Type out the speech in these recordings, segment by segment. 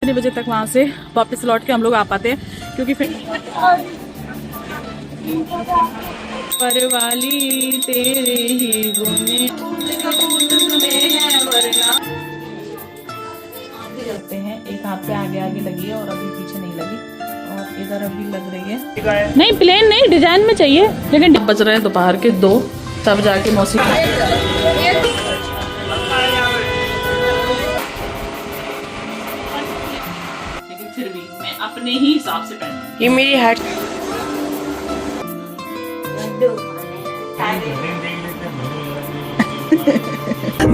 कितने बजे तक वहाँ से वापस लौट के हम लोग आ पाते हैं, क्योंकि फिर परवाली तेरे ही गुने करते हैं। एक हाथ से आगे आगे लगी है और अभी पीछे नहीं लगी, और इधर अभी लग रही है। नहीं प्लेन नहीं, डिजाइन में चाहिए, लेकिन बज रहे हैं दोपहर के 2, तब जाके मौसी फिर भी मैं अपने ही हिसाब से पहनूंगी। ये मेरी हैट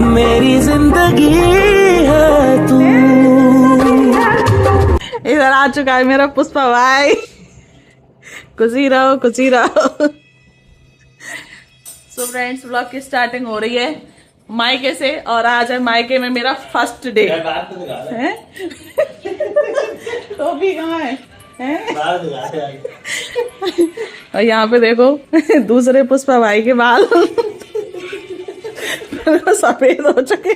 मेरी जिंदगी है तू। इधर आ चुका है मेरा पुष्पा भाई, खुशी रहो खुशी रहो। सो फ्रेंड्स, व्लॉग की स्टार्टिंग हो रही है मायके से, और आज है मायके में मेरा फर्स्ट डे है। तो भी कहाँ है? और यहाँ पे देखो दूसरे पुष्पा भाई के बाल सफेद हो चुके,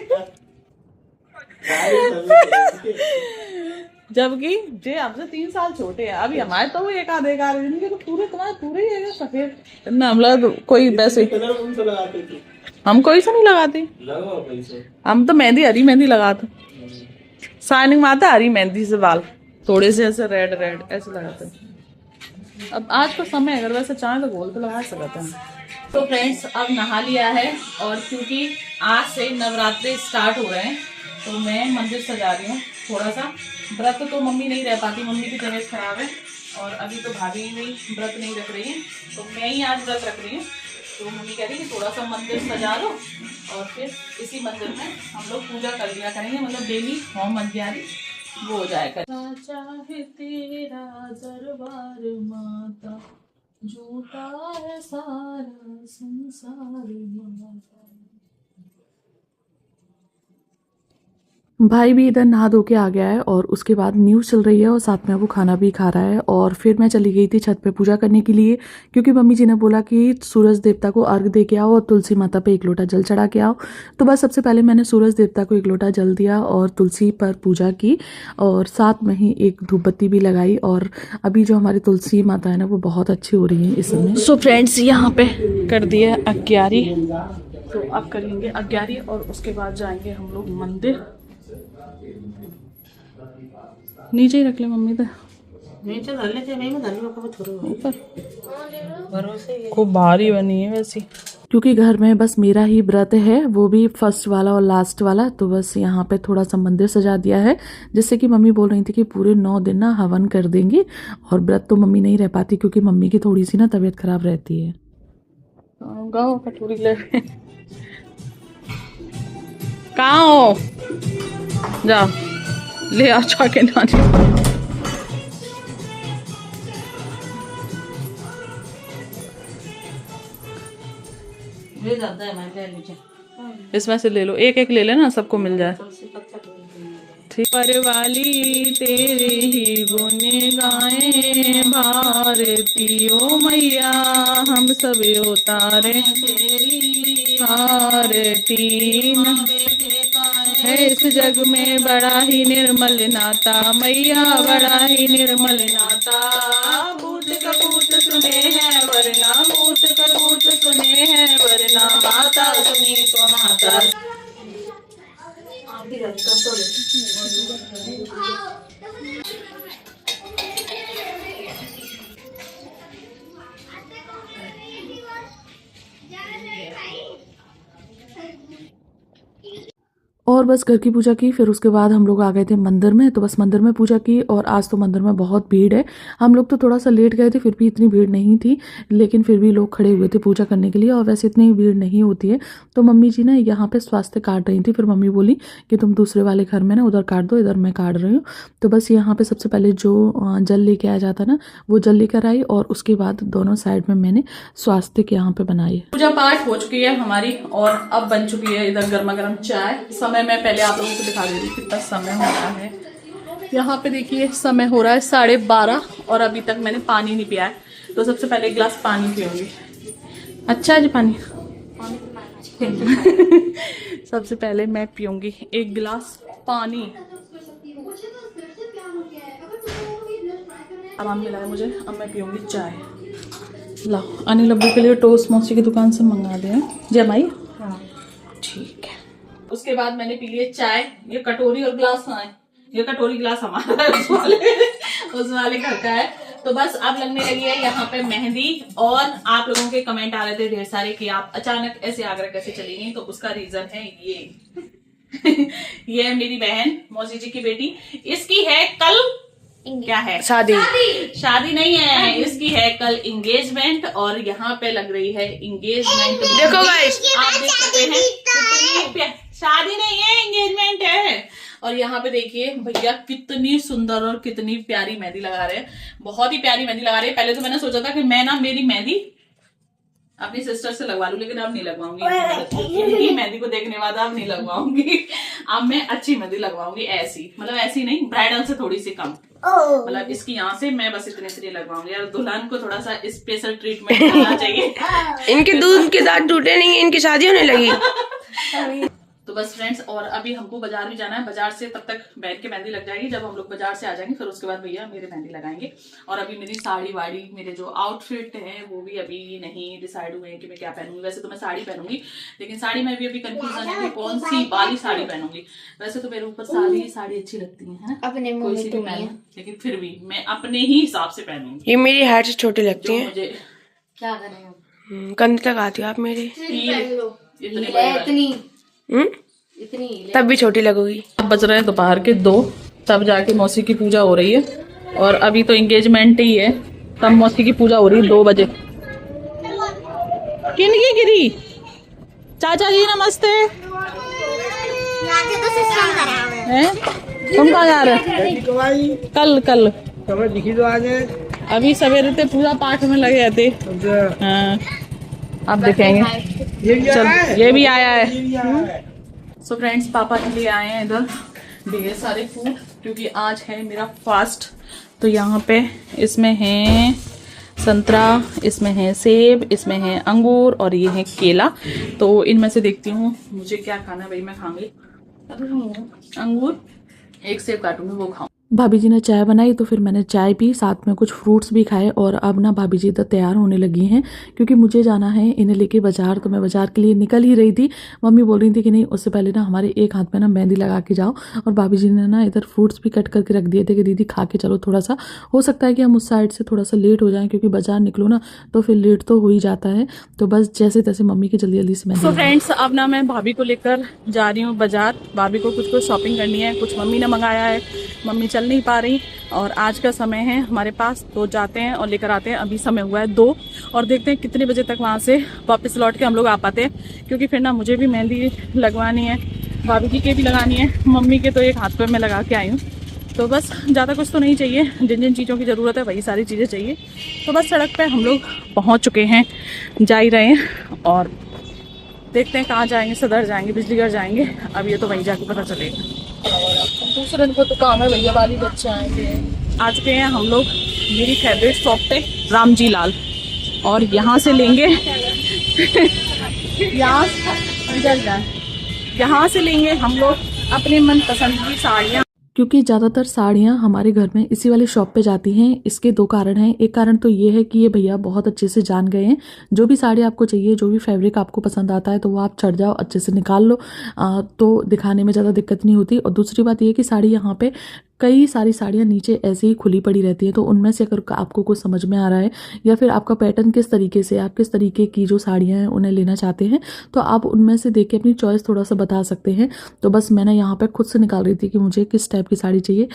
जबकि जे हमसे 3 साल छोटे हैं। अभी हमारे तो वो एक आधे तो पूरे तुम्हारे पूरे ही है सफेद ना। हम लोग कोई वैसे हम कोई से नहीं लगाते, हम तो मेहंदी, हरी मेहंदी लगाते, शाइनिंग माता हरी मेहंदी से बाल थोड़े से ऐसे रेड रेड ऐसे लगाते हैं। अब आज का समय अगर वैसे चाहे तो गोल तो लगा सकते हैं। तो फ्रेंड्स, अब नहा लिया है, और क्योंकि आज से नवरात्रि स्टार्ट हो रहे हैं तो मैं मंदिर सजा रही हूँ थोड़ा सा। व्रत तो मम्मी नहीं रह पाती, मम्मी की तबीयत खराब है, और अभी तो भाभी भी व्रत नहीं रख रही है, तो मैं ही आज व्रत रख रही हूँ। तो मम्मी कह रही है कि थोड़ा सा मंदिर सजा लो, और फिर इसी मंदिर में हम लोग पूजा कर लिया करेंगे, मतलब डेली होम अध्यारी वो हो जाएगा। चाहे तेरा दरबार माता, झूठा है सारा संसार माता। भाई भी इधर नहा धो के आ गया है, और उसके बाद न्यूज़ चल रही है, और साथ में वो खाना भी खा रहा है। और फिर मैं चली गई थी छत पे पूजा करने के लिए, क्योंकि मम्मी जी ने बोला कि सूरज देवता को अर्घ दे के आओ और तुलसी माता पे 1 लोटा जल चढ़ा के आओ। तो बस सबसे पहले मैंने सूरज देवता को 1 लोटा जल दिया और तुलसी पर पूजा की, और साथ में ही एक धूप बत्ती भी लगाई। और अभी जो हमारी तुलसी माता है ना, वो बहुत अच्छी हो रही है इस समय। सो फ्रेंड्स, यहाँ पे कर दिया अग्यारी, तो अब करेंगे अग्यारी, और उसके बाद जाएंगे हम लोग मंदिर। नीचे ही रख ले मम्मी, तो नीचे धर लेते नहीं, मैं धर को थोड़ा ऊपर खूब भारी बनी है वैसी, क्योंकि घर में बस मेरा ही व्रत है, वो भी फर्स्ट वाला और लास्ट वाला। तो बस यहाँ पे थोड़ा सा मंदिर सजा दिया है, जिससे कि मम्मी बोल रही थी कि पूरे 9 दिन ना हवन कर देंगी। और व्रत तो मम्मी नहीं रह पाती, क्योंकि मम्मी की थोड़ी सी ना तबीयत खराब रहती है। गाओ कटोरी ले कहाँ हो, जा ले आ के नानी। इसमें से ले लो, एक एक ले लेना, सबको मिल जाए। ठीक। परवाली तेरे ही गुने गाए, भारती ओ मैया हम सब उतारे तेरी आरती है। इस जग में बड़ा ही निर्मल नाता, मैया बड़ा ही निर्मल नाता। भूत कपूत सुने हैं वरना, भूत कपूत सुने हैं वरना, माता सुनी तो माता। और बस घर की पूजा की, फिर उसके बाद हम लोग आ गए थे मंदिर में। तो बस मंदिर में पूजा की, और आज तो मंदिर में बहुत भीड़ है। हम लोग तो थोड़ा सा लेट गए थे, फिर भी इतनी भीड़ नहीं थी, लेकिन फिर भी लोग खड़े हुए थे पूजा करने के लिए, और वैसे इतनी भीड़ नहीं होती है। तो मम्मी जी ना यहाँ पे स्वास्थ्य काट रही थी, फिर मम्मी बोली कि तुम दूसरे वाले घर में ना उधर काट दो, इधर मैं काट रही हूँ। तो बस यहाँ पे सबसे पहले जो जल लेके आया जाता ना, वो जल लेकर आई, और उसके बाद दोनों साइड में मैंने स्वास्तिक यहाँ पे बनाई। पूजा पाठ हो चुकी है हमारी, और अब बन चुकी है इधर गर्मा गर्म चाय। समय मैं पहले आप लोगों को दिखा दे रही कितना समय हो रहा है। यहाँ पे देखिए समय हो रहा है 12:30, और अभी तक मैंने पानी नहीं पिया है। तो सबसे पहले एक गिलास पानी पीऊंगी। अच्छा है जी पानी सबसे पहले मैं पीऊंगी 1 गिलास पानी। अब हम मिला है मुझे, अब मैं पीऊँगी चाय। लाओ अनिल अब्बू के लिए टोस्ट मौसी की दुकान से मंगा दें। जय माई। हाँ ठीक है। उसके बाद मैंने पी लिए चाय। ये कटोरी और गिलास कहाँ है? ये कटोरी गिलास हमारा है, उस वाले घर का है। तो बस अब लगने लगी है यहाँ पे मेहंदी। और आप लोगों के कमेंट आ रहे थे ढेर सारे कि आप अचानक ऐसे आगरा कैसे चली गई, तो उसका रीजन है ये ये है मेरी बहन मौसी जी की बेटी। इसकी है कल क्या है शादी नहीं है, इसकी है कल इंगेजमेंट। और यहाँ पे लग रही है इंगेजमेंट। देखो गाइस, आप देख सकते हैं कितनी शादी नहीं है, एंगेजमेंट है। और यहाँ पे देखिए भैया कितनी सुंदर और कितनी प्यारी मेहंदी लगा रहे हैं, बहुत ही प्यारी मेहंदी लगा रहे हैं। पहले तो मैंने सोचा था कि मैं ना मेरी मेहंदी अपनी सिस्टर से लगवा लूं, लेकिन अब नहीं लगवाऊंगी। इनकी मेहंदी को देखने बाद अब नहीं लगवाऊंगी। अब मैं अच्छी मेहंदी लगवाऊंगी, ऐसी मतलब ऐसी नहीं, ब्राइडल से थोड़ी सी कम। मतलब इसकी यहाँ से मैं बस इतने लगवाऊंगी। और दुल्हन को थोड़ा सा स्पेशल ट्रीटमेंट करना चाहिए। इनके दूध के दांत टूटे नहीं, इनकी शादी होने लगी। तो बस फ्रेंड्स, और अभी हमको बाजार भी जाना है। बाजार से तब तक बहन के मेहंदी लग जाएगी। जब हम लोग बाजार से आ जाएंगे फिर उसके बाद भैया मेरे मेहंदी लगाएंगे। और अभी मेरी साड़ी वाड़ी, मेरे जो आउटफिट है वो भी अभी नहीं डिसाइड हुए हैं कि मैं क्या पहनूंगी। वैसे तो मैं साड़ी पहनूंगी, लेकिन साड़ी में भी अभी कंफ्यूजन है कि कौन सी वाली साड़ी पहनूंगी। वैसे तो मेरे ऊपर सारी अच्छी लगती है अपने कोई सी भी पहनूं, लेकिन फिर भी मैं अपने ही हिसाब से पहनूंगी। ये मेरी हाइट से छोटी लगती है। मुझे क्या करें, कंध तक आती है आप मेरी, इतनी तब भी छोटी लगोगी। अब बज रहे हैं दोपहर के 2, तब जाके मौसी की पूजा हो रही है। और अभी तो एंगेजमेंट ही है, तब मौसी की पूजा हो रही है 2 बजे। किनकी गिरी? चाचा जी नमस्ते। हैं? तुम कहाँ जा रहे? कल दिखी तो आज अभी सवेरे थे पूजा पाठ में लगे थे। हाँ अब दिखेंगे। चल ये भी आया है। सो फ्रेंड्स, पापा के लिए आए हैं इधर ढेर सारे फूड, क्योंकि आज है मेरा फास्ट। तो यहाँ पे इसमें है संतरा, इसमें है सेब, इसमें है अंगूर और ये है केला। तो इनमें से देखती हूँ मुझे क्या खाना है। भाई मैं खाऊंगी अंगूर, एक सेब काटूंगी वो खाऊं। भाभी जी ने चाय बनाई तो फिर मैंने चाय पी, साथ में कुछ फ्रूट्स भी खाए। और अब ना भाभी जी इधर तैयार होने लगी हैं, क्योंकि मुझे जाना है इन्हें लेके बाजार। तो मैं बाजार के लिए निकल ही रही थी। मम्मी बोल रही थी कि नहीं, उससे पहले ना हमारे एक हाथ में ना मेहंदी लगा के जाओ। और भाभी जी ने ना इधर फ्रूट्स भी कट करके रख दिए थे कि दीदी खा के चलो थोड़ा सा। हो सकता है कि हम उस साइड से थोड़ा सा लेट हो जाएं, क्योंकि बाजार निकलो ना तो फिर लेट तो हो ही जाता है। तो बस जैसे तैसे मम्मी की जल्दी से मेहंदी। तो फ्रेंड्स, अब ना मैं भाभी को लेकर जा रही हूँ बाजार। भाभी को कुछ शॉपिंग करनी है, कुछ मम्मी ने मंगाया है, मम्मी चल नहीं पा रही। और आज का समय है हमारे पास, तो जाते हैं और लेकर आते हैं। अभी समय हुआ है 2 और देखते हैं कितने बजे तक वहाँ से वापस लौट के हम लोग आ पाते हैं, क्योंकि फिर ना मुझे भी मेहंदी लगवानी है, भाभी जी के भी लगानी है, मम्मी के तो एक हाथ पे मैं लगा के आई हूँ। तो बस ज़्यादा कुछ तो नहीं चाहिए, जिन जिन चीज़ों की ज़रूरत है वही सारी चीज़ें चाहिए। तो बस सड़क पर हम लोग पहुँच चुके हैं, जा ही रहे हैं। और देखते हैं कहाँ जाएंगे, सदर जाएंगे, बिजलीगढ़ जाएंगे। अब ये तो वहीं जाके पता चलेगा। दूसरे दिन को तो काम है भैया, वाली बच्चे आएंगे। आ चुके हैं हम लोग मेरी फेवरेट शॉप पे, राम जी लाल। और यहाँ से लेंगे यहाँ से लेंगे हम लोग अपने मनपसंद की साड़ियाँ, क्योंकि ज़्यादातर साड़ियाँ हमारे घर में इसी वाली शॉप पे जाती हैं। इसके 2 कारण हैं। एक कारण तो ये है कि ये भैया बहुत अच्छे से जान गए हैं, जो भी साड़ी आपको चाहिए, जो भी फैब्रिक आपको पसंद आता है तो वो आप चढ़ जाओ, अच्छे से निकाल लो, तो दिखाने में ज़्यादा दिक्कत नहीं होती। और दूसरी बात ये कि साड़ी यहाँ पे कई सारी साड़ियाँ नीचे ऐसे ही खुली पड़ी रहती है। तो उनमें से अगर आपको कुछ समझ में आ रहा है, या फिर आपका पैटर्न किस तरीके से, आप किस तरीके की जो साड़ियाँ हैं उन्हें लेना चाहते हैं, तो आप उनमें से देख के अपनी चॉइस थोड़ा सा बता सकते हैं। तो बस मैंने यहाँ पे खुद से निकाल रही थी कि मुझे किस टाइप की साड़ी चाहिए।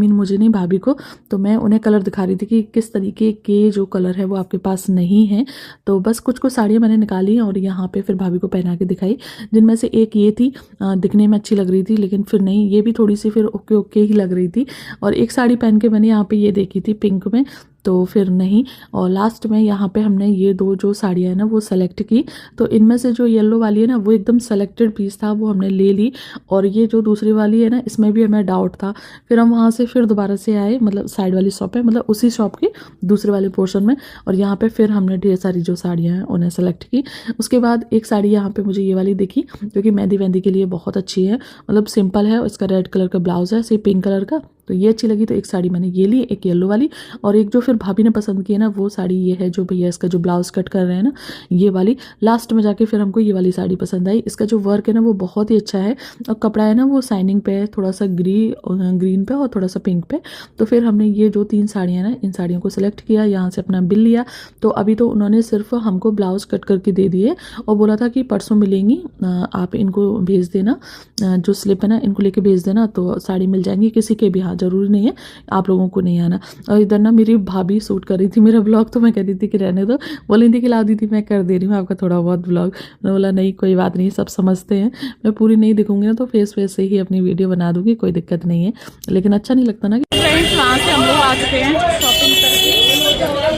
मुझे नहीं, भाभी को। तो मैं उन्हें कलर दिखा रही थी कि किस तरीके के जो कलर है वो आपके पास नहीं है। तो बस कुछ साड़ियाँ मैंने निकाली और यहाँ पे फिर भाभी को पहना के दिखाई, जिनमें से एक ये थी, दिखने में अच्छी लग रही थी, लेकिन फिर नहीं, ये भी थोड़ी सी फिर ओके ही लग रही थी। और एक साड़ी पहन के मैंने यहाँ पे ये देखी थी पिंक में, तो फिर नहीं। और लास्ट में यहाँ पे हमने ये 2 जो साड़ियाँ हैं ना वो सेलेक्ट की। तो इनमें से जो येलो वाली है ना वो एकदम सेलेक्टेड पीस था, वो हमने ले ली। और ये जो दूसरी वाली है ना, इसमें भी हमें डाउट था। फिर हम वहाँ से फिर दोबारा से आए, मतलब साइड वाली शॉप है, मतलब उसी शॉप की दूसरे वाले पोर्शन में। और यहाँ पे फिर हमने ढेर सारी जो साड़ियाँ हैं उन्हें सेलेक्ट की। उसके बाद एक साड़ी यहाँ पे मुझे ये वाली दिखी, जो कि मेहंदी वेंदी के लिए बहुत अच्छी है, मतलब सिंपल है। इसका रेड कलर का ब्लाउज है, सिर्फ पिंक कलर का, तो ये अच्छी लगी तो एक साड़ी मैंने ये ली, एक येलो वाली, और एक जो फिर भाभी ने पसंद की है ना वो साड़ी ये है जो भैया इसका जो ब्लाउज कट कर रहे हैं ना ये वाली। लास्ट में जाके फिर हमको ये वाली साड़ी पसंद आई। इसका जो वर्क है ना वो बहुत ही अच्छा है और कपड़ा है ना वो शाइनिंग पे है, थोड़ा सा ग्रीन पे और थोड़ा सा पिंक पे। तो फिर हमने ये जो 3 साड़ियाँ ना इन साड़ियों को सिलेक्ट किया, यहाँ से अपना बिल लिया। तो अभी तो उन्होंने सिर्फ हमको ब्लाउज कट करके दे दिए और बोला था कि परसों मिलेंगी, आप इनको भेज देना, जो स्लिप है ना इनको लेके भेज देना तो साड़ी मिल जाएंगी किसी के भी। हाँ ज़रूरी नहीं है आप लोगों को नहीं आना। और इधर ना मेरी भाभी शूट कर रही थी मेरा ब्लॉग, तो मैं कह रही थी कि रहने दो, बोली थी कि लाओ दीदी मैं कर दे रही हूँ आपका थोड़ा बहुत ब्लॉग। मैं बोला नहीं कोई बात नहीं, सब समझते हैं, मैं पूरी नहीं दिखूंगी ना तो फेस से ही अपनी वीडियो बना दूंगी, कोई दिक्कत नहीं है। लेकिन अच्छा नहीं लगता ना। फ्रेंड्स वहाँ से हम लोग आ चुके हैं शॉपिंग करके।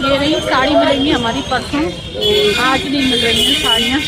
ये नहीं साड़ी मिलेंगी हमारी परसों, आज नहीं मिल रही हैं साड़ियाँ,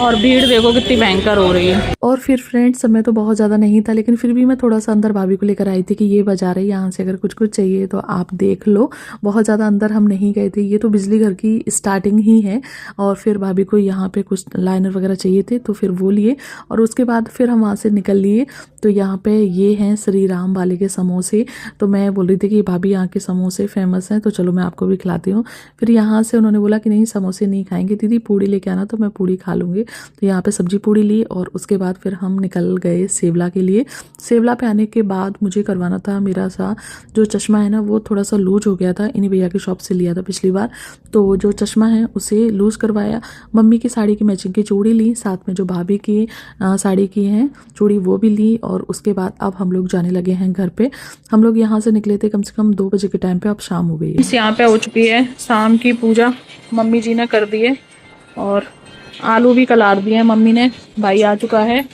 और भीड़ देखो कितनी भयंकर हो रही है। और फिर फ्रेंड्स समय तो बहुत ज़्यादा नहीं था, लेकिन फिर भी मैं थोड़ा सा अंदर भाभी को लेकर आई थी कि ये बाजार है, यहाँ से अगर कुछ चाहिए तो आप देख लो। बहुत ज़्यादा अंदर हम नहीं गए थे, ये तो बिजली घर की स्टार्टिंग ही है। और फिर भाभी को यहाँ पे कुछ लाइनर वगैरह चाहिए थे तो फिर वो लिए, और उसके बाद फिर हम वहाँ से निकल लिए। तो यहाँ पे ये हैं श्री राम वाले के समोसे। तो मैं बोल रही थी कि भाभी यहाँ के समोसे फेमस हैं तो चलो मैं आपको भी खिलाती हूँ। फिर यहाँ से उन्होंने बोला कि नहीं समोसे नहीं खाएंगे दीदी, पूड़ी लेके आना, तो मैं पूड़ी खा लूँगी। तो यहाँ पे सब्जी पूड़ी ली और उसके बाद फिर हम निकल गए सेवला के लिए। सेवला पे आने के बाद मुझे करवाना था मेरा सा जो चश्मा है ना वो थोड़ा सा लूज हो गया था, इन्हीं भैया की शॉप से लिया था पिछली बार। तो जो चश्मा है उसे लूज करवाया, मम्मी की साड़ी की मैचिंग की चूड़ी ली, साथ में जो भाभी की साड़ी की है चूड़ी वो भी ली। और उसके बाद अब हम लोग जाने लगे हैं घर पे। हम लोग यहाँ से निकले थे कम से कम 2 बजे के टाइम पे, अब शाम हो गई है। यहाँ पे हो चुकी है शाम की पूजा, मम्मी जी ने कर दी है, और आलू भी कलार दिए हैं मम्मी ने, भाई आ चुका है।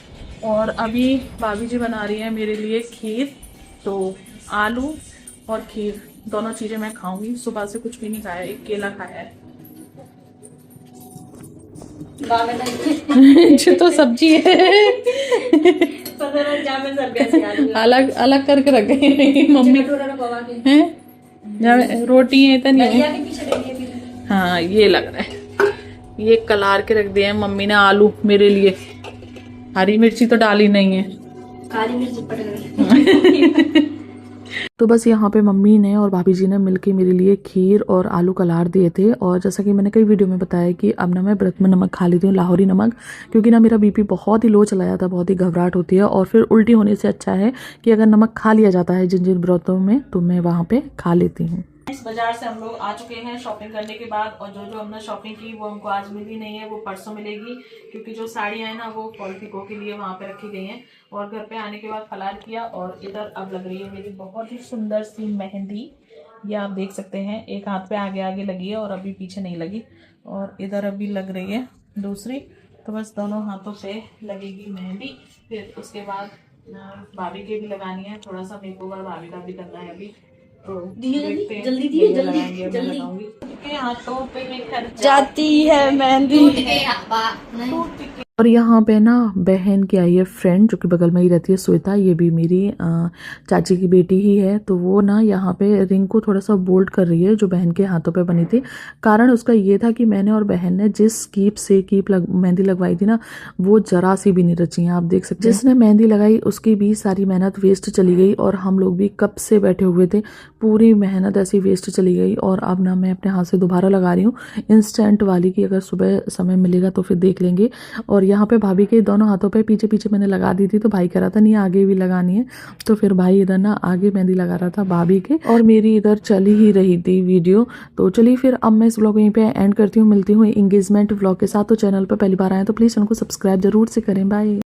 और अभी भाभी जी बना रही है मेरे लिए खीर, तो आलू और खीर दोनों चीज़ें मैं खाऊंगी। सुबह से कुछ भी नहीं खाया, एक केला खाया है। जो तो सब्जी है अलग अलग करके रखे मम्मी हैं, रोटी है इतनी। हाँ ये लग रहा है, ये कलार के रख दिए हैं मम्मी ने आलू मेरे लिए। हरी मिर्ची तो डाली नहीं है, काली मिर्च पड़ गई। तो बस यहाँ पे मम्मी ने और भाभी जी ने मिलके मेरे लिए खीर और आलू कलार दिए थे। और जैसा कि मैंने कई वीडियो में बताया कि अब ना मैं व्रत में नमक खा लेती हूँ, लाहौरी नमक, क्योंकि ना मेरा बीपी बहुत ही लो चला जाता है, बहुत ही घबराहट होती है। और फिर उल्टी होने से अच्छा है कि अगर नमक खा लिया जाता है जिन जिन व्रतों में तो मैं वहाँ पे खा लेती हूँ। इस बाजार से हम लोग आ चुके हैं शॉपिंग करने के बाद, और जो हमने शॉपिंग की वो हमको आज मिली नहीं है, वो परसों मिलेगी, क्योंकि जो साड़ियाँ हैं ना वो फॉल पिको के लिए वहाँ पे रखी गई हैं। और घर पे आने के बाद फलार किया, और इधर अब लग रही है मेरी बहुत ही सुंदर सी मेहंदी, ये आप देख सकते हैं, एक हाथ पे आगे आगे लगी है और अभी पीछे नहीं लगी, और इधर अभी लग रही है दूसरी। तो बस दोनों हाथों पे लगेगी मेहंदी। फिर उसके बाद भाभी के भी लगानी है, थोड़ा सा मेकओवर भाभी का भी करना है अभी, तो जल्दी हाथों पे जाती है मेहंदी। और यहाँ पे ना बहन की आई है फ्रेंड जो कि बगल में ही रहती है, श्वेता, ये भी मेरी चाची की बेटी ही है। तो वो ना यहाँ पे रिंग को थोड़ा सा बोल्ड कर रही है जो बहन के हाथों पे बनी थी। कारण उसका ये था कि मैंने और बहन ने जिस मेहंदी लगवाई थी ना वो जरा सी भी नहीं रची है, आप देख सकते हैं। जिसने मेहंदी लगाई उसकी भी सारी मेहनत वेस्ट चली गई, और हम लोग भी कब से बैठे हुए थे, पूरी मेहनत ऐसी वेस्ट चली गई। और अब ना मैं अपने हाथ से दोबारा लगा रही हूँ इंस्टेंट वाली की, अगर सुबह समय मिलेगा तो फिर देख लेंगे। और यहाँ पे भाभी के दोनों हाथों पे पीछे पीछे मैंने लगा दी थी, तो भाई कह रहा था नहीं आगे भी लगानी है, तो फिर भाई इधर ना आगे मेहंदी लगा रहा था भाभी के, और मेरी इधर चली ही रही थी वीडियो। तो चलिए फिर अब मैं इस व्लॉग यहीं पे एंड करती हूँ, मिलती हूँ एंगेजमेंट व्लॉग के साथ। तो चैनल पर पहली बार आए तो प्लीज़ चैनल को सब्सक्राइब जरूर से करें। बाय।